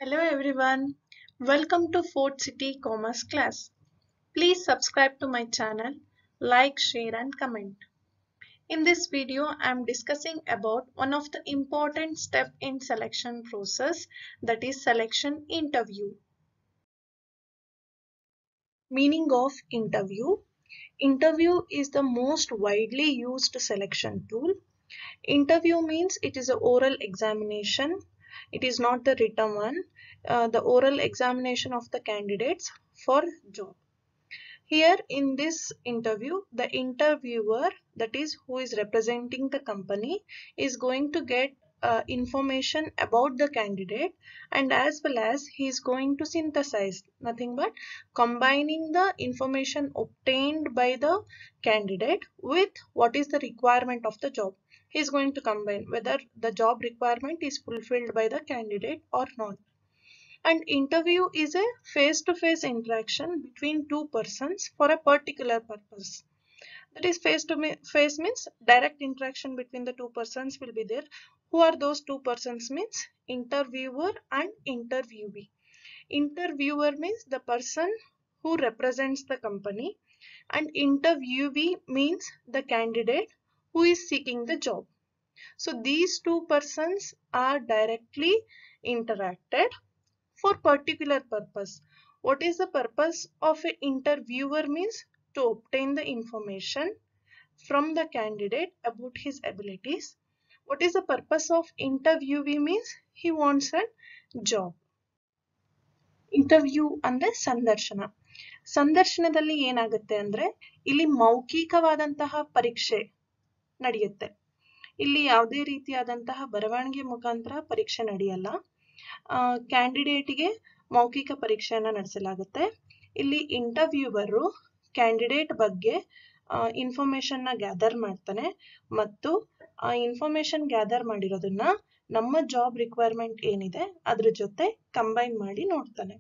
Hello everyone, welcome to Fort City Commerce class. Please subscribe to my channel, like, share and comment. In this video, I am discussing about one of the important step in selection process, that is selection interview. Meaning of interview. Interview is the most widely used selection tool. Interview means it is an oral examination. It is not the written one. The oral examination of the candidates for job. Here in this interview, the interviewer, that is who is representing the company, is going to get information about the candidate, and as well as he is going to synthesize, nothing but combining the information obtained by the candidate with what is the requirement of the job. He is going to combine whether the job requirement is fulfilled by the candidate or not. An interview is a face-to-face interaction between two persons for a particular purpose. That is, face-to-face means direct interaction between the two persons will be there. Who are those two persons means interviewer and interviewee. Interviewer means the person who represents the company, and interviewee means the candidate who is seeking the job. So these two persons are directly interacted for particular purpose. What is the purpose of an interviewer means to obtain the information from the candidate about his abilities. What is the purpose of interviewee means he wants a job. Interview ಅಂದ್ರೆ ಸಂದರ್ಶನ. ಸಂದರ್ಶನದಲ್ಲಿ ಏನಾಗುತ್ತೆ ಅಂದ್ರೆ ಇಲ್ಲಿ ಮೌಖಿಕವಾದಂತಹ ಪರೀಕ್ಷೆ ನಡೆಯುತ್ತೆ. ಇಲ್ಲಿ ಯಾವುದೇ ರೀತಿಯಾದಂತಹ ಬರವಣಿಗೆ ಮುಖಾಂತರ ಪರೀಕ್ಷೆ ನಡೆಯಲ್ಲ. ಕ್ಯಾಂಡಿಡೇಟ್ಗೆ ಮೌಖಿಕ ಪರೀಕ್ಷೆಯನ್ನು ನಡೆಸಲಾಗುತ್ತೆ. ಇಲ್ಲಿ ಇಂಟರ್ವ್ಯೂವರು ಕ್ಯಾಂಡಿಡೇಟ್ ಬಗ್ಗೆ ಇನ್ಫಾರ್ಮೇಶನ್ನ ಗ್ಯಾದರ್ ಮಾಡ್ತಾನೆ ಮತ್ತು ಆ ಇನ್ಫಾರ್ಮೇಶನ್ ಗ್ಯಾದರ್ ಮಾಡಿರೋದನ್ನ ನಮ್ಮ ಜಾಬ್ ರಿಕ್ವೈರ್ಮೆಂಟ್ ಏನಿದೆ ಅದ್ರ ಜೊತೆ ಕಂಬೈನ್ ಮಾಡಿ ನೋಡ್ತಾನೆ.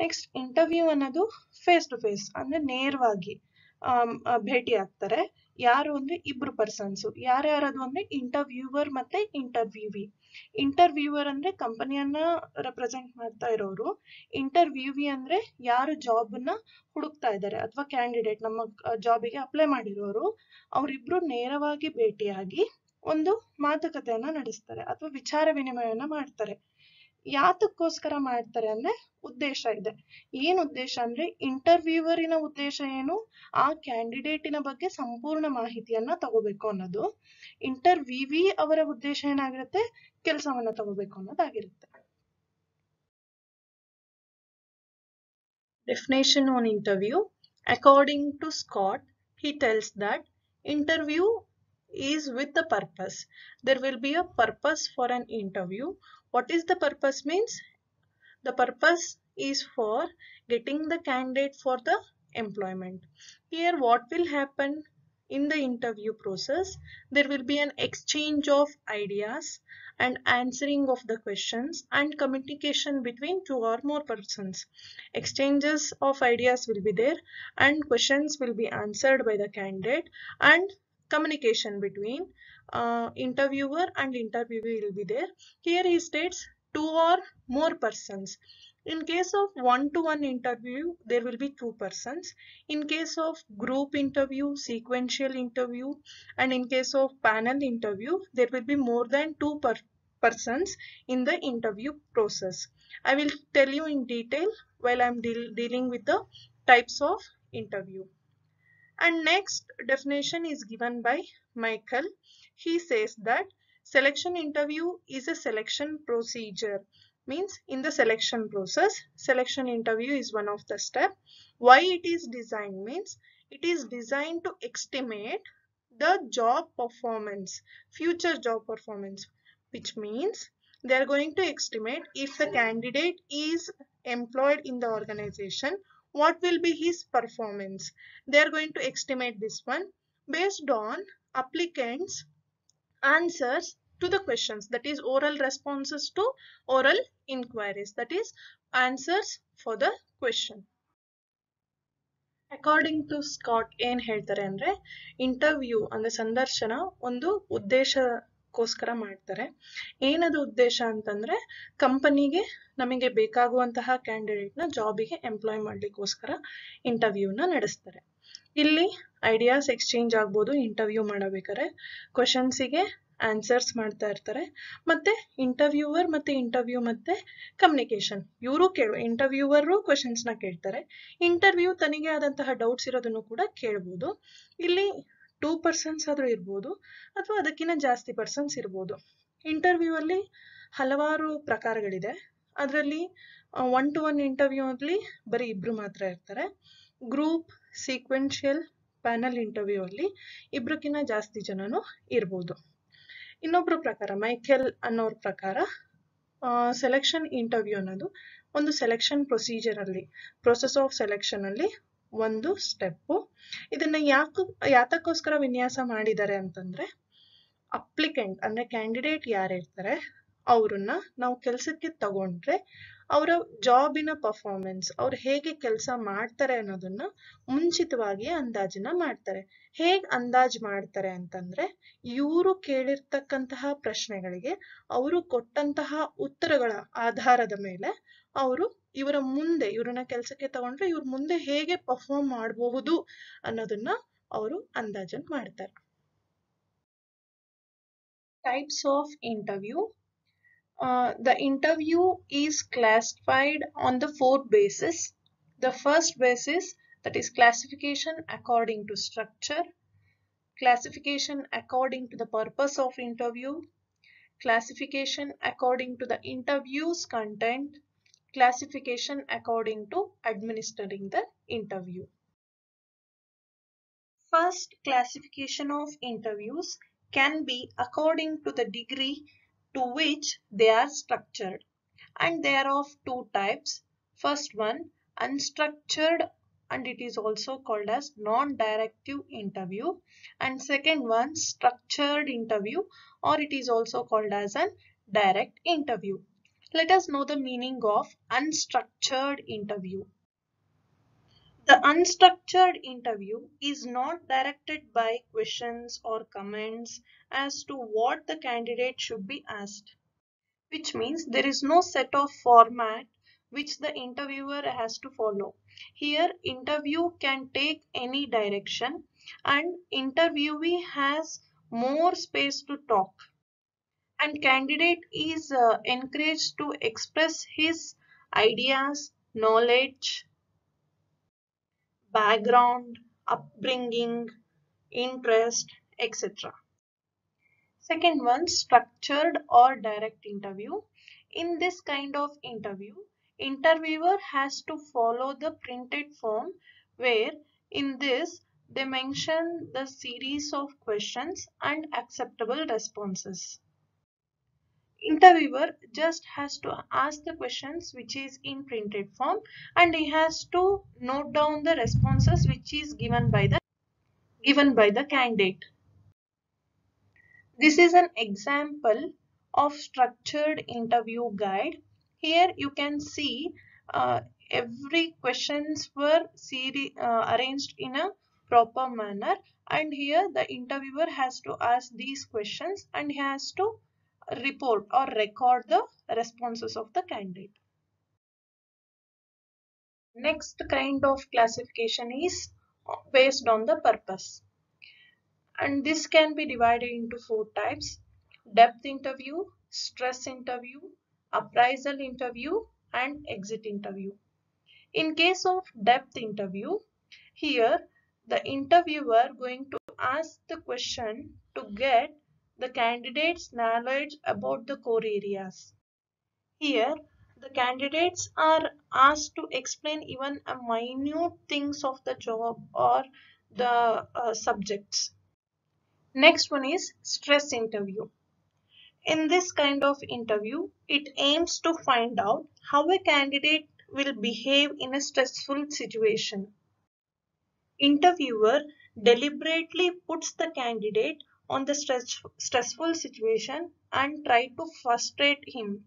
ನೆಕ್ಸ್ಟ್, ಇಂಟರ್ವ್ಯೂ ಅನ್ನೋದು ಫೇಸ್ ಟು ಫೇಸ್ ಅಂದ್ರೆ ನೇರವಾಗಿ ಭೇಟಿ ಆಗ್ತಾರೆ. ಯಾರು ಅಂದ್ರೆ ಇಬ್ರು ಪರ್ಸನ್ಸ್. ಯಾರ್ಯಾರದು ಅಂದ್ರೆ ಇಂಟರ್ವ್ಯೂವರ್ ಮತ್ತೆ ಇಂಟರ್ವ್ಯೂವಿ. ಇಂಟರ್ವ್ಯೂವರ್ ಅಂದ್ರೆ ಕಂಪನಿಯನ್ನ ರೆಪ್ರೆಸೆಂಟ್ ಮಾಡ್ತಾ ಇರೋರು. ಇಂಟರ್ವ್ಯೂವಿ ಅಂದ್ರೆ ಯಾರು ಜಾಬ್ ನ ಹುಡುಕ್ತಾ ಇದ್ದಾರೆ ಅಥವಾ ಕ್ಯಾಂಡಿಡೇಟ್ ನಮ್ಮ ಜಾಬಿಗೆ ಅಪ್ಲೈ ಮಾಡಿರೋರು. ಅವರಿಬ್ರು ನೇರವಾಗಿ ಭೇಟಿಯಾಗಿ ಒಂದು ಮಾತುಕತೆಯನ್ನ ನಡೆಸ್ತಾರೆ ಅಥವಾ ವಿಚಾರ ವಿನಿಮಯನ ಮಾಡ್ತಾರೆ. ಯಾತಕ್ಕೋಸ್ಕರ ಮಾಡ್ತಾರೆ ಅಂದ್ರೆ ಉದ್ದೇಶ ಇದೆ. ಏನ್ ಉದ್ದೇಶ ಅಂದ್ರೆ ಇಂಟರ್ವ್ಯೂವರಿನ ಉದ್ದೇಶ ಏನು, ಆ ಕ್ಯಾಂಡಿಡೇಟಿನ ಬಗ್ಗೆ ಸಂಪೂರ್ಣ ಮಾಹಿತಿಯನ್ನ ತಗೋಬೇಕು ಅನ್ನೋದು. ಇಂಟರ್ವ್ಯೂವಿ ಅವರ ಉದ್ದೇಶ ಏನಾಗಿರುತ್ತೆ, ಕೆಲಸವನ್ನ ತಗೋಬೇಕು ಅನ್ನೋದಾಗಿರುತ್ತೆ. Definition on interview. According to Scott, he tells that interview is with a purpose. There will be a purpose for an interview. What is the purpose means? The purpose is for getting the candidate for the employment. Here what will happen in the interview process? There will be an exchange of ideas and answering of the questions and communication between two or more persons. Exchanges of ideas will be there and questions will be answered by the candidate, and communication between interviewer and interviewee will be there. Here he states two or more persons. In case of one-to-one interview, there will be two persons. In case of group interview, sequential interview, and in case of panel interview, there will be more than two persons in the interview process. I will tell you in detail while I am dealing with the types of interview. And next definition is given by Michael. He says that selection interview is a selection procedure. Means in the selection process, selection interview is one of the step. Why it is designed means it is designed to estimate the job performance, future job performance, which means they are going to estimate if the candidate is employed in the organization, what will be his performance. They are going to estimate this one based on applicants' answers to the questions, that is oral responses to oral inquiries, that is answers for the question. According to Scott ಏನ್ ಹೇಳ್ತಾರೆ ಅಂದ್ರೆ interview ಅಂದ್ರೆ ಸಂದರ್ಶನ ಒಂದು ಉದ್ದೇಶ ಗೋಸ್ಕರ ಮಾಡ್ತಾರೆ. ಏನದು ಉದ್ದೇಶ ಅಂತಂದ್ರೆ ಕಂಪನಿಗೆ ನಮಗೆ ಬೇಕಾಗುವಂತಹ ಕ್ಯಾಂಡಿಡೇಟ್ನ ಜಾಬಿಗೆ ಎಂಪ್ಲಾಯ್ ಮಾಡ್ಲಿಕ್ಕೋಸ್ಕರ ಇಂಟರ್ವ್ಯೂನ ನಡೆಸ್ತಾರೆ. ಇಲ್ಲಿ ಐಡಿಯಾಸ್ ಎಕ್ಸ್ಚೇಂಜ್ ಆಗ್ಬೋದು ಇಂಟರ್ವ್ಯೂ ಮಾಡಬೇಕಾದ್ರೆ, ಕ್ವಶನ್ಸಿಗೆ ಆನ್ಸರ್ಸ್ ಮಾಡ್ತಾ ಇರ್ತಾರೆ, ಮತ್ತೆ ಇಂಟರ್ವ್ಯೂವರ್ ಮತ್ತೆ ಕಮ್ಯುನಿಕೇಶನ್ ಇವರು ಇಂಟರ್ವ್ಯೂವರು ಕ್ವಶನ್ಸ್ನ ಕೇಳ್ತಾರೆ, ಇಂಟರ್ವ್ಯೂ ತನಿಗೆ ಆದಂತಹ ಡೌಟ್ಸ್ ಇರೋದನ್ನು ಕೂಡ ಕೇಳ್ಬೋದು. ಇಲ್ಲಿ 2 ಪರ್ಸನ್ಸ್ ಆದ್ರೂ ಇರ್ಬೋದು ಅಥವಾ ಅದಕ್ಕಿಂತ ಜಾಸ್ತಿ ಪರ್ಸನ್ಸ್ ಇರ್ಬೋದು. ಇಂಟರ್ವ್ಯೂ ಅಲ್ಲಿ ಹಲವಾರು ಪ್ರಕಾರಗಳಿದೆ. ಅದರಲ್ಲಿ 1-to-1 ಇಂಟರ್ವ್ಯೂ ಅಲ್ಲಿ ಬರೀ ಇಬ್ರು ಮಾತ್ರ ಇರ್ತಾರೆ. ಗ್ರೂಪ್, ಸೀಕ್ವೆನ್ಷಿಯಲ್, ಪ್ಯಾನಲ್ ಇಂಟರ್ವ್ಯೂ ಅಲ್ಲಿ ಇಬ್ರಕ್ಕಿಂತ ಜಾಸ್ತಿ ಜನನು ಇರ್ಬೋದು. ಇನ್ನೊಬ್ರು ಪ್ರಕಾರ ಮೈಕೆಲ್ ಅನ್ನೋರ ಪ್ರಕಾರ ಸೆಲೆಕ್ಷನ್ ಇಂಟರ್ವ್ಯೂ ಅನ್ನೋದು ಒಂದು ಸೆಲೆಕ್ಷನ್ ಪ್ರೊಸೀಜರ್ ಅಲ್ಲಿ, ಪ್ರೊಸೆಸ್ ಆಫ್ ಸೆಲೆಕ್ಷನ್ ಅಲ್ಲಿ ಒಂದು ಸ್ಟೆಪ್ಪು. ಇದನ್ನ ಯಾತಕ್ಕೋಸ್ಕರ ವಿನ್ಯಾಸ ಮಾಡಿದ್ದಾರೆ ಅಂತಂದ್ರೆ, ಅಪ್ಲಿಕೆಂಟ್ ಅಂದ್ರೆ ಕ್ಯಾಂಡಿಡೇಟ್ ಯಾರಿರ್ತಾರೆ ಅವ್ರನ್ನ ನಾವು ಕೆಲಸಕ್ಕೆ ತಗೊಂಡ್ರೆ ಅವರ ಜಾಬಿನ ಪರ್ಫಾರ್ಮೆನ್ಸ್, ಅವ್ರು ಹೇಗೆ ಕೆಲಸ ಮಾಡ್ತಾರೆ ಅನ್ನೋದನ್ನ ಮುಂಚಿತವಾಗಿ ಅಂದಾಜನ್ನ ಮಾಡ್ತಾರೆ. ಹೇಗ್ ಅಂದಾಜ್ ಮಾಡ್ತಾರೆ ಅಂತಂದ್ರೆ, ಇವರು ಕೇಳಿರ್ತಕ್ಕಂತಹ ಪ್ರಶ್ನೆಗಳಿಗೆ ಅವರು ಕೊಟ್ಟಂತಹ ಉತ್ತರಗಳ ಆಧಾರದ ಮೇಲೆ ಅವರು ಇವ್ರನ್ನ ಕೆಲಸಕ್ಕೆ ತಗೊಂಡ್ರೆ ಇವ್ರ ಮುಂದೆ ಹೇಗೆ ಪರ್ಫಾರ್ಮ್ ಮಾಡಬಹುದು ಅನ್ನೋದನ್ನ ಅವರು ಅಂದಾಜನ್ ಮಾಡ್ತಾರೆ. Types of interview. The interview is classified on the 4 bases. The first basis, that is classification according to structure, classification according to the purpose of interview, classification according to the interview's content, classification according to administering the interview. First, classification of interviews can be according to the degree to which they are structured, and they are of 2 types. First one, unstructured, and it is also called as non-directive interview, and second one, structured interview, or it is also called as an direct interview. Let us know the meaning of unstructured interview. The unstructured interview is not directed by questions or comments as to what the candidate should be asked, which means there is no set of format which the interviewer has to follow. Here, interview can take any direction and interviewee has more space to talk, and candidate is encouraged to express his ideas, knowledge, background, upbringing, interest, etc. Second one, structured or direct interview. In this kind of interview, interviewer has to follow the printed form where in this they mention the series of questions and acceptable responses. Interviewer just has to ask the questions which is in printed form, and he has to note down the responses which is given by the candidate. This is an example of structured interview guide. Here you can see every questions were arranged in a proper manner, and here the interviewer has to ask these questions and he has to report or record the responses of the candidate. Next kind of classification is based on the purpose, and this can be divided into 4 types: depth interview, stress interview, appraisal interview, and exit interview. In case of depth interview, here the interviewer going to ask the question to get the candidate's knowledge about the core areas. Here the candidates are asked to explain even a minute things of the job or the subjects. Next one is stress interview. In this kind of interview, it aims to find out how a candidate will behave in a stressful situation. Interviewer deliberately puts the candidate on the stressful situation and try to frustrate him.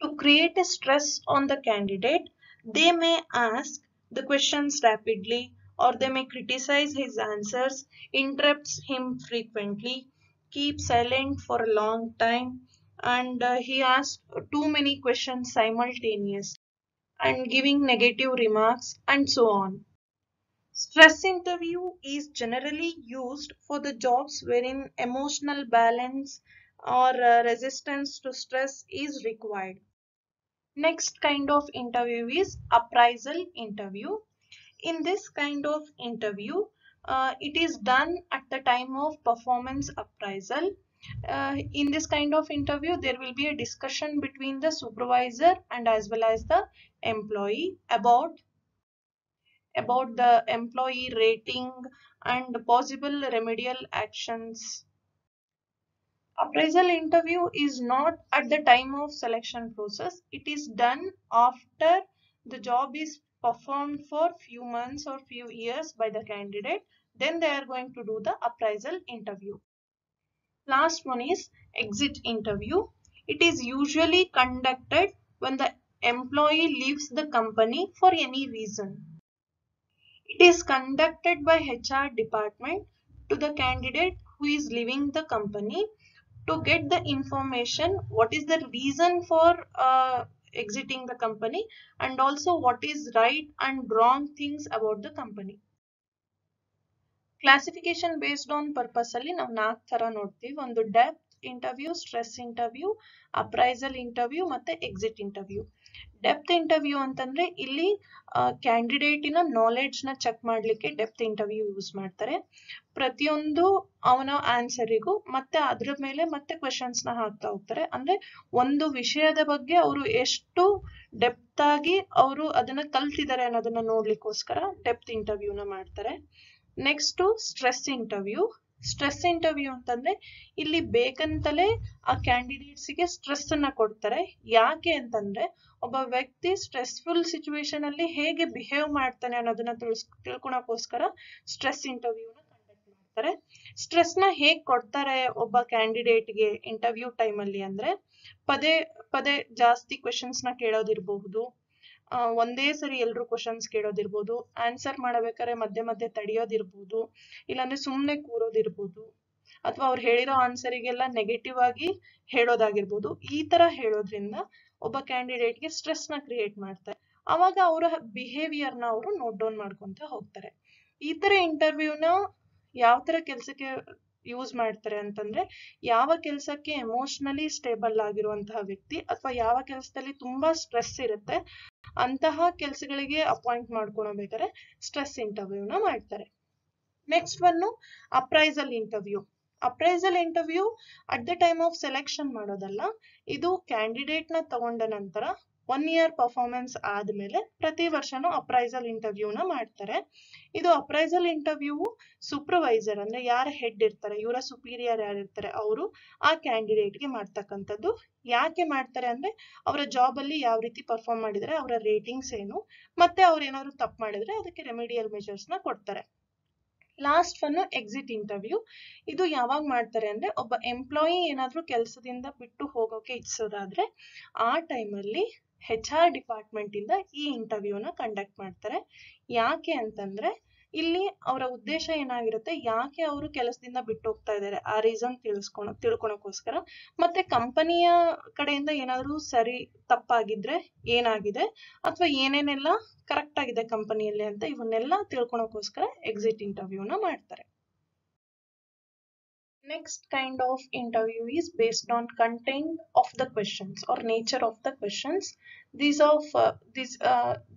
To create a stress on the candidate, they may ask the questions rapidly, or they may criticize his answers, interrupts him frequently, keep silent for a long time, and he asks too many questions simultaneously and giving negative remarks and so on. Stress interview is generally used for the jobs wherein emotional balance or resistance to stress is required. Next kind of interview is appraisal interview. In this kind of interview, it is done at the time of performance appraisal. In this kind of interview, there will be a discussion between the supervisor and as well as the employee about the employee rating and possible remedial actions. Appraisal interview is not at the time of selection process. It is done after the job is performed for few months or few years by the candidate. Then they are going to do the appraisal interview. Last one is exit interview. It is usually conducted when the employee leaves the company for any reason. It is conducted by HR department to the candidate who is leaving the company to get the information what is the reason for exiting the company and also what is right and wrong things about the company. Classification based on purpose ಅಲ್ಲಿ ನಾವು 4 ತರ ನೋಡ್ತೀವಿ. ಒಂದು depth interview, stress interview, appraisal interview ಮತ್ತೆ exit interview. Depth interview ಅಂತಂದ್ರೆ ಇಲ್ಲಿ ಕ್ಯಾಂಡಿಡೇಟಿನ knowledge ನ check ಮಾಡ್ಲಿಕ್ಕೆ ಡೆಪ್ತ್ ಇಂಟರ್ವ್ಯೂ ಯೂಸ್ ಮಾಡ್ತಾರೆ. ಪ್ರತಿಯೊಂದು ಅವನ ಆನ್ಸರಿಗೂ ಮತ್ತೆ ಅದ್ರ ಮೇಲೆ ಮತ್ತೆ ಕ್ವೆಶನ್ಸ್ ನ ಹಾಕ್ತಾ ಹೋಗ್ತಾರೆ. ಅಂದ್ರೆ ಒಂದು ವಿಷಯದ ಬಗ್ಗೆ ಅವರು ಎಷ್ಟು ಡೆಪ್ತ್ ಆಗಿ ಅವರು ಅದನ್ನ ಕಲ್ತಿದ್ದಾರೆ ಅನ್ನೋದನ್ನ ನೋಡ್ಲಿಕ್ಕೋಸ್ಕರ ಡೆಪ್ತ್ ಇಂಟರ್ವ್ಯೂನ ಮಾಡ್ತಾರೆ. Next stress interview. Stress interview ಅಂತಂದ್ರೆ ಇಲ್ಲಿ ಬೇಕಂತಲೇ ಆ ಕ್ಯಾಂಡಿಡೇಟ್ಸ್ ಗೆ ಸ್ಟ್ರೆಸ್ ಅನ್ನ ಕೊಡ್ತಾರೆ. ಯಾಕೆ ಅಂತಂದ್ರೆ ಒಬ್ಬ ವ್ಯಕ್ತಿ ಸ್ಟ್ರೆಸ್ಫುಲ್ ಸಿಚುವೇಶನ್ ಅಲ್ಲಿ ಹೇಗೆ ಬಿಹೇವ್ ಮಾಡ್ತಾನೆ ಅನ್ನೋದನ್ನ ತಿಳ್ಕೊಳಕೋಸ್ಕರ ಸ್ಟ್ರೆಸ್ ಇಂಟರ್ವ್ಯೂನ ಕಂಡಕ್ಟ್ ಮಾಡ್ತಾರೆ. ಸ್ಟ್ರೆಸ್ ನ ಹೇಗ್ ಕೊಡ್ತಾರೆ ಒಬ್ಬ ಕ್ಯಾಂಡಿಡೇಟ್ ಗೆ ಇಂಟರ್ವ್ಯೂ ಟೈಮ್ ಅಲ್ಲಿ ಅಂದ್ರೆ ಪದೇ ಪದೇ ಜಾಸ್ತಿ ಕ್ವೆಶನ್ಸ್ ನ ಕೇಳೋದಿರಬಹುದು, ಒಂದೇ ಸರಿ ಎಲ್ರು ಕ್ವಶನ್ಸ್ ಕೇಳೋದಿರ್ಬೋದು, ಆನ್ಸರ್ ಮಾಡಬೇಕಾದ್ರೆ ಮಧ್ಯೆ ಮಧ್ಯೆ ತಡೆಯೋದಿರ್ಬೋದು, ಇಲ್ಲಾಂದ್ರೆ ಸುಮ್ನೆ ಕೂರೋದಿರ್ಬೋದು, ಅಥವಾ ಅವ್ರು ಹೇಳಿರೋ ಆನ್ಸರಿಗೆಲ್ಲ ನೆಗೆಟಿವ್ ಆಗಿ ಹೇಳೋದಾಗಿರ್ಬೋದು. ಈ ತರ ಹೇಳೋದ್ರಿಂದ ಒಬ್ಬ ಕ್ಯಾಂಡಿಡೇಟ್ಗೆ ಸ್ಟ್ರೆಸ್ ನ ಕ್ರಿಯೇಟ್ ಮಾಡ್ತಾರೆ. ಅವಾಗ ಅವರ ಬಿಹೇವಿಯರ್ ನ ಅವರು ನೋಟ್ ಡೌನ್ ಮಾಡ್ಕೊಂತ ಹೋಗ್ತಾರೆ. ಈ ತರ ಇಂಟರ್ವ್ಯೂನ ಯಾವ ತರ ಕೆಲ್ಸಕ್ಕೆ ಯೂಸ್ ಮಾಡ್ತಾರೆ ಅಂತಂದ್ರೆ ಯಾವ ಕೆಲ್ಸಕ್ಕೆ ಎಮೋಷನಲಿ ಸ್ಟೇಬಲ್ ಆಗಿರುವಂತಹ ವ್ಯಕ್ತಿ ಅಥವಾ ಯಾವ ಕೆಲಸದಲ್ಲಿ ತುಂಬಾ ಸ್ಟ್ರೆಸ್ ಇರುತ್ತೆ ಅಂತಹ ಕೆಲಸಗಳಿಗೆ ಅಪಾಯಿಂಟ್ ಮಾಡ್ಕೊಳ್ಬೇಕಾದ್ರೆ ಸ್ಟ್ರೆಸ್ ಇಂಟರ್ವ್ಯೂನ ಮಾಡ್ತಾರೆ. Next one appraisal interview. Appraisal interview at the time of selection ಮಾಡೋದಲ್ಲ, ಇದು ಕ್ಯಾಂಡಿಡೇಟ್ ನ ತಗೊಂಡ ನಂತರ 1 year ಪರ್ಫಾರ್ಮೆನ್ಸ್ ಆದ್ಮೇಲೆ ಪ್ರತಿ ವರ್ಷನೂ ಅಪ್ರೈಸಲ್ ಇಂಟರ್ವ್ಯೂನ ಮಾಡ್ತಾರೆ. ಇದು ಅಪ್ರೈಸಲ್ ಇಂಟರ್ವ್ಯೂ ಸೂಪರ್ವೈಸರ್ ಅಂದ್ರೆ ಯಾರ ಹೆಡ್ ಇರ್ತಾರೆ, ಇವರ ಸುಪೀರಿಯರ್ ಯಾರಿರ್ತಾರೆ ಅವರು ಆ ಕ್ಯಾಂಡಿಡೇಟ್ಗೆ ಮಾಡ್ತಕ್ಕಂಥದ್ದು. ಯಾಕೆ ಮಾಡ್ತಾರೆ ಅಂದ್ರೆ ಅವರ ಜಾಬ್ ಅಲ್ಲಿ ಯಾವ ರೀತಿ ಪರ್ಫಾರ್ಮ್ ಮಾಡಿದರೆ, ಅವರ ರೇಟಿಂಗ್ಸ್ ಏನು, ಮತ್ತೆ ಅವ್ರು ಏನಾದ್ರು ತಪ್ಪು ಮಾಡಿದ್ರೆ ಅದಕ್ಕೆ ರೆಮಿಡಿಯಲ್ ಮೆಜರ್ಸ್ ನ ಕೊಡ್ತಾರೆ. Last one exit interview. ಇದು ಯಾವಾಗ ಮಾಡ್ತಾರೆ ಅಂದ್ರೆ ಒಬ್ಬ ಎಂಪ್ಲಾಯಿ ಏನಾದ್ರೂ ಕೆಲಸದಿಂದ ಬಿಟ್ಟು ಹೋಗೋಕೆ ಇಚ್ಛೋದಾದ್ರೆ ಆ ಟೈಮಲ್ಲಿ HR ಡಿಪಾರ್ಟ್ಮೆಂಟ್ ಇಂದ ಈ ಇಂಟರ್ವ್ಯೂನ ಕಂಡಕ್ಟ್ ಮಾಡ್ತಾರೆ. ಯಾಕೆ ಅಂತಂದ್ರೆ ಇಲ್ಲಿ ಅವರ ಉದ್ದೇಶ ಏನಾಗಿರುತ್ತೆ, ಯಾಕೆ ಅವರು ಕೆಲಸದಿಂದ ಬಿಟ್ಟು ಹೋಗ್ತಾ ಇದ್ದಾರೆ ಆ ರೀಸನ್ ತಿಳ್ಕೊಳಕೋಸ್ಕರ, ಮತ್ತೆ ಕಂಪನಿಯ ಕಡೆಯಿಂದ ಏನಾದ್ರು ಸರಿ ತಪ್ಪಾಗಿದ್ರೆ ಏನಾಗಿದೆ ಅಥವಾ ಏನೇನೆಲ್ಲ ಕರೆಕ್ಟ್ ಆಗಿದೆ ಕಂಪನಿಯಲ್ಲಿ ಅಂತ ಇವನ್ನೆಲ್ಲ ತಿಳ್ಕೊಳಕೋಸ್ಕರ ಎಕ್ಸಿಟ್ ಇಂಟರ್ವ್ಯೂನ ಮಾಡ್ತಾರೆ. Next kind of interview is based on content of the questions or nature of the questions.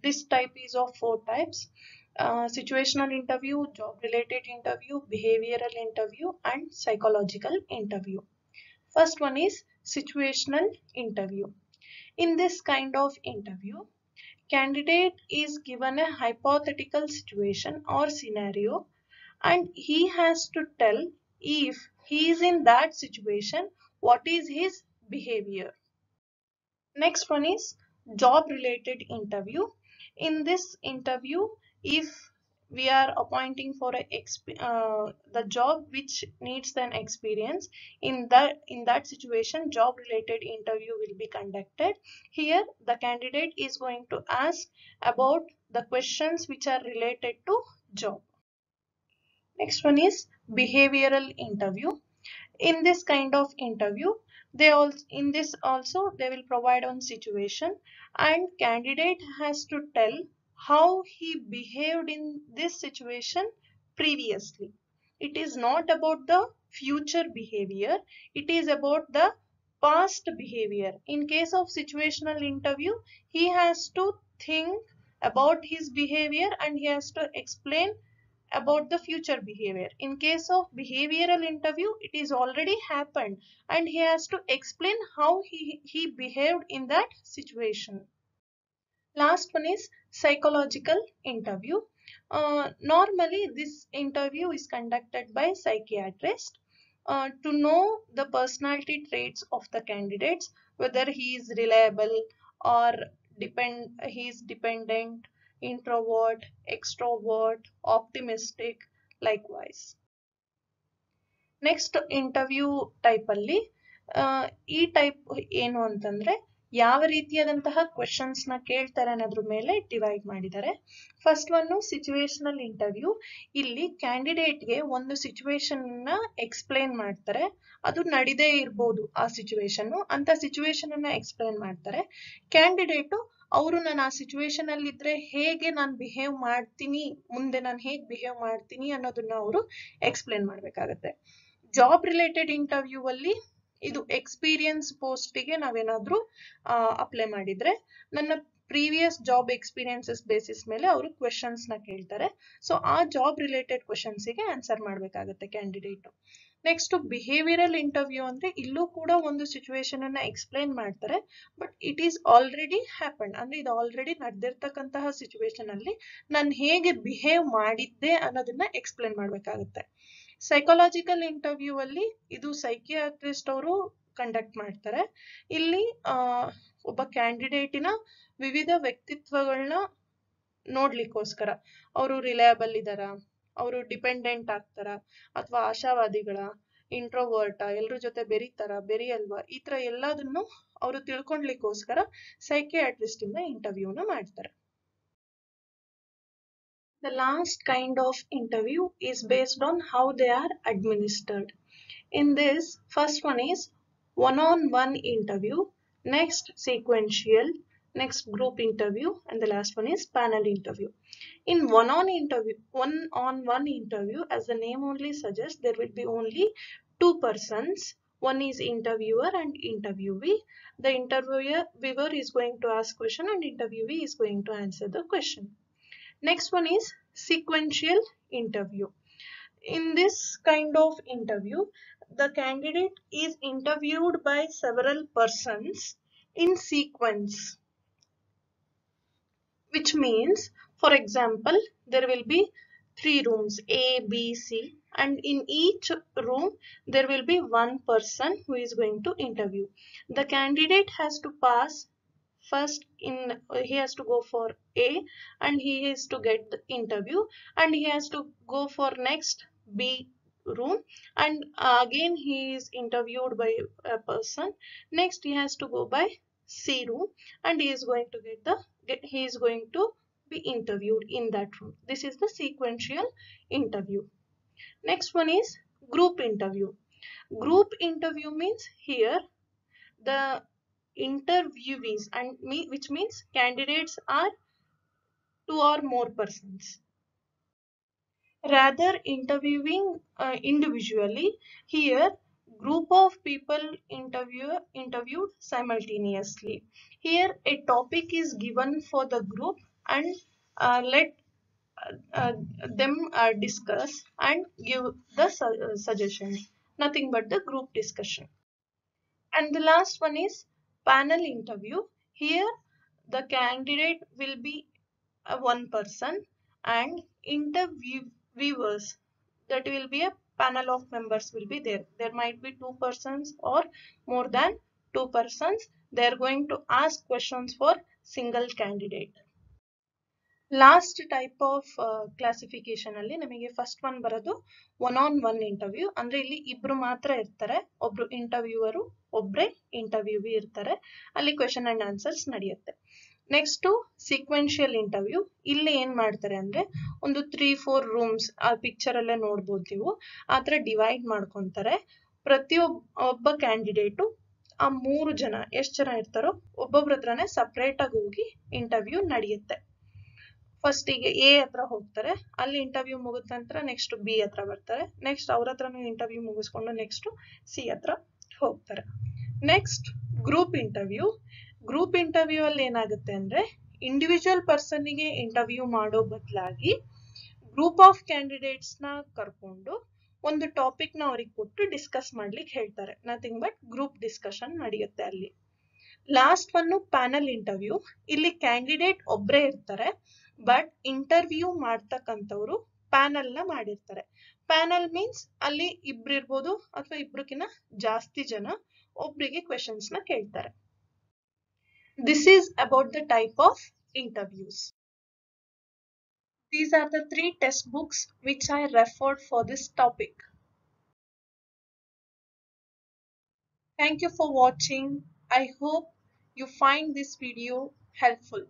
This type is of 4 types: situational interview, job related interview, behavioral interview, and psychological interview. First one is situational interview. In this kind of interview, candidate is given a hypothetical situation or scenario and he has to tell if he is in that situation what is his behavior. Next one is job related interview. In this interview, if we are appointing for the job which needs an experience, in that situation job related interview will be conducted. Here the candidate is going to ask about the questions which are related to job. Next one is behavioral interview. In this kind of interview, they also they will provide on situation, and candidate has to tell how he behaved in this situation previously. It is not about the future behavior, it is about the past behavior. In case of situational interview, he has to think about his behavior and he has to explain about the future behavior. In case of behavioral interview, it is already happened and he has to explain how he behaved in that situation. Last one is psychological interview. Normally, this interview is conducted by psychiatrist to know the personality traits of the candidates, whether he is reliable or he is dependent, introvert, extrovert, optimistic, likewise. Next interview type ಅಲ್ಲಿ ಈ type ಏನು ಅಂತಂದ್ರೆ ಯಾವ ರೀತಿಯಾದಂತಹ questions ನ ಕೇಳ್ತಾರೆ ಅನ್ನೋದ್ರ ಮೇಲೆ ಡಿವೈಡ್ ಮಾಡಿದ್ದಾರೆ. First one situational interview. ಇಲ್ಲಿ ಕ್ಯಾಂಡಿಡೇಟ್ಗೆ ಒಂದು ಸಿಚುವೇಶನ್ ನ ಎಕ್ಸ್ಪ್ಲೇನ್ ಮಾಡ್ತಾರೆ. ಅದು ನಡೀದೇ ಇರ್ಬೋದು ಆ ಸಿಚುವೇಶನ್, ಅಂತ ಸಿಚುವೇಶನ್ ಅನ್ನ ಎಕ್ಸ್ಪ್ಲೇನ್ ಮಾಡ್ತಾರೆ. ಕ್ಯಾಂಡಿಡೇಟು ಅವರು ನಾನು ಆ ಸಿಚುವೇಶನ್ ಅಲ್ಲಿ ಇದ್ರೆ ಹೇಗೆ ನಾನು ಬಿಹೇವ್ ಮಾಡ್ತೀನಿ, ಮುಂದೆ ನಾನು ಹೇಗೆ ಬಿಹೇವ್ ಮಾಡ್ತೀನಿ ಅನ್ನೋದನ್ನ ಅವರು ಎಕ್ಸ್ಪ್ಲೇನ್ ಮಾಡ್ಬೇಕಾಗತ್ತೆ. ಜಾಬ್ ರಿಲೇಟೆಡ್ ಇಂಟರ್ವ್ಯೂ ಅಲ್ಲಿ ಇದು ಎಕ್ಸ್ಪೀರಿಯನ್ಸ್ ಪೋಸ್ಟ್ಗೆ ನಾವೇನಾದ್ರೂ ಅಪ್ಲೈ ಮಾಡಿದ್ರೆ ನನ್ನ ಪ್ರೀವಿಯಸ್ ಜಾಬ್ ಎಕ್ಸ್ಪೀರಿಯನ್ಸಸ್ ಬೇಸಿಸ್ ಮೇಲೆ ಅವರು ಕ್ವೆಶನ್ಸ್ ನ ಕೇಳ್ತಾರೆ. ಸೊ ಆ ಜಾಬ್ ರಿಲೇಟೆಡ್ ಕ್ವೆಶನ್ಸ್ ಗೆ ಆನ್ಸರ್ ಮಾಡ್ಬೇಕಾಗತ್ತೆ ಕ್ಯಾಂಡಿಡೇಟ್. ನೆಕ್ಸ್ಟ್ ಬಿಹೇವಿಯರಲ್ ಇಂಟರ್ವ್ಯೂ ಅಂದ್ರೆ ಇಲ್ಲೂ ಕೂಡ ಒಂದು ಸಿಚುವೇಶನ್ ಅನ್ನ ಎಕ್ಸ್ಪ್ಲೈನ್ ಮಾಡ್ತಾರೆ, but it is already happen, ಅಂದ್ರೆ ಇದು ಆಲ್ರೆಡಿ ನಡೆದಿರ್ತಕ್ಕಂತಹ ಸಿಚುವೇಶನ್ ಅಲ್ಲಿ ನಾನು ಹೇಗೆ ಬಿಹೇವ್ ಮಾಡಿದ್ದೆ ಅನ್ನೋದನ್ನ ಎಕ್ಸ್ಪ್ಲೈನ್ ಮಾಡ್ಬೇಕಾಗತ್ತೆ. ಸೈಕಾಲಜಿಕಲ್ ಇಂಟರ್ವ್ಯೂ ಅಲ್ಲಿ ಇದು ಸೈಕಿಯಾಟ್ರಿಸ್ಟ್ ಅವರು ಕಂಡಕ್ಟ್ ಮಾಡ್ತಾರೆ. ಇಲ್ಲಿ ಒಬ್ಬ ಕ್ಯಾಂಡಿಡೇಟಿನ ವಿವಿಧ ವ್ಯಕ್ತಿತ್ವಗಳನ್ನ ನೋಡ್ಲಿಕ್ಕೋಸ್ಕರ ಅವರು ರಿಲಯಬಲ್ ಇದಾರ, ಅವರು ಡಿಪೆಂಡೆಂಟ್ ಆಗ್ತಾರ, ಅಥವಾ ಆಶಾವಾದಿಗಳ, ಇಂಟ್ರೋವರ್ಟ, ಎಲ್ರ ಜೊತೆ ಬೆರಿಯಲ್ವಾ, ಈ ತರ ಎಲ್ಲದನ್ನು ಅವರು ತಿಳ್ಕೊಂಡ್ಲಿಕ್ಕೋಸ್ಕರ ಸೈಕಿಯಾಟ್ರಿಸ್ಟ್ ಇಂದ ಇಂಟರ್ವ್ಯೂನ ಮಾಡ್ತಾರೆ. The last kind of interview is based on how they are administered. In this, first one is one-on-one interview, next sequential, next group interview, and the last one is panel interview. In one-on-one interview, as the name only suggests, there will be only two persons. One is interviewer and interviewee. The interviewer is going to ask question and interviewee is going to answer the question. Next one is sequential interview. In this kind of interview, the candidate is interviewed by several persons in sequence, which means, for example, there will be 3 rooms A, B, C, and in each room there will be one person who is going to interview. The candidate has to pass first he has to go for A and he has to get the interview, and he has to go for next B room and again he is interviewed by a person. Next he has to go by C room and he is going to be interviewed in that room. This is the sequential interview. Next one is group interview. Group interview means here the interviewees which means candidates are 2 or more persons. Rather interviewing individually, here group of people interviewed simultaneously. Here a topic is given for the group and let them discuss and give the suggestions. Nothing but the group discussion. And the last one is panel interview. Here the candidate will be one person and interviewers, that will be a panel of members will be there. There might be 2 persons or more than 2 persons. They are going to ask questions for single candidate. Last type of classification ಅಲ್ಲಿ ನಮಗೆ first one ಬರೋದು one interview. ಅಂದ್ರೆ ಇಲ್ಲಿ ಇಬ್ರು ಮಾತ್ರ ಇರ್ತಾರೆ, ಒಬ್ರು ಇಂಟರ್ವ್ಯೂವರು, ಒಬ್ರೆ interviewee ಇರ್ತಾರೆ. ಅಲ್ಲಿ ಕ್ವೆಶನ್ ಅಂಡ್ ಆನ್ಸರ್ಸ್ ನಡೆಯುತ್ತೆ. Next sequential interview. ಇಲ್ಲಿ ಏನ್ ಮಾಡ್ತಾರೆ ಅಂದ್ರೆ ಒಂದು 3-4 ರೂಮ್ಸ್ ಆ ಪಿಕ್ಚರ್ ಅಲ್ಲೇ ನೋಡ್ಬೋದು ನೀವು, ಆತರ ಡಿವೈಡ್ ಮಾಡ್ಕೊಂತಾರೆ. ಒಬ್ಬ ಕ್ಯಾಂಡಿಡೇಟು ಆ 3 ಜನ ಎಷ್ಟು ಜನ ಇರ್ತಾರೋ ಒಬ್ಬೊಬ್ರ ಹತ್ರನೇ ಸಪ್ರೇಟ್ ಆಗಿ ಹೋಗಿ ಇಂಟರ್ವ್ಯೂ ನಡೆಯುತ್ತೆ. ಫಸ್ಟಿಗೆ ಎ ಹತ್ರ ಹೋಗ್ತಾರೆ, ಅಲ್ಲಿ ಇಂಟರ್ವ್ಯೂ ಮುಗಿದ ನಂತರ ನೆಕ್ಸ್ಟ್ ಬಿ ಹತ್ರ ಬರ್ತಾರೆ, ನೆಕ್ಸ್ಟ್ ಅವ್ರ ಹತ್ರನೂ ಇಂಟರ್ವ್ಯೂ ಮುಗಿಸ್ಕೊಂಡು ನೆಕ್ಸ್ಟ್ ಸಿ ಹತ್ರ ಹೋಗ್ತಾರೆ. ನೆಕ್ಸ್ಟ್ ಗ್ರೂಪ್ ಇಂಟರ್ವ್ಯೂ ಅಲ್ಲಿ ಏನಾಗುತ್ತೆ ಅಂದ್ರೆ ಇಂಡಿವಿಜುವಲ್ ಪರ್ಸನ್ಗೆ ಇಂಟರ್ವ್ಯೂ ಮಾಡೋ ಬದಲಾಗಿ ಗ್ರೂಪ್ ಆಫ್ ಕ್ಯಾಂಡಿಡೇಟ್ಸ್ ನ ಕರ್ಕೊಂಡು ಒಂದು ಟಾಪಿಕ್ ನ ಅವ್ರಿಗೆ ಕೊಟ್ಟು ಡಿಸ್ಕಸ್ ಮಾಡ್ಲಿಕ್ಕೆ ಹೇಳ್ತಾರೆ. ನಥಿಂಗ್ ಬಟ್ ಗ್ರೂಪ್ ಡಿಸ್ಕಷನ್ ನಡೆಯುತ್ತೆ ಅಲ್ಲಿ. Last one panel interview. ಇಲ್ಲಿ ಕ್ಯಾಂಡಿಡೇಟ್ ಒಬ್ರೇ ಇರ್ತಾರೆ, ಬಟ್ ಇಂಟರ್ವ್ಯೂ ಮಾಡ್ತಕ್ಕಂಥವ್ರು ಪ್ಯಾನಲ್ ನ ಮಾಡಿರ್ತಾರೆ. ಪ್ಯಾನಲ್ ಮೀನ್ಸ್ ಅಲ್ಲಿ ಇಬ್ರು ಇರ್ಬೋದು ಅಥವಾ ಇಬ್ರಕ್ಕಿಂತ ಜಾಸ್ತಿ ಜನ ಒಬ್ರಿಗೆ ಕ್ವೆಶನ್ಸ್ ನ ಕೇಳ್ತಾರೆ. This is about the type of interviews. These are the 3 test books which I referred for this topic. Thank you for watching. I hope you find this video helpful.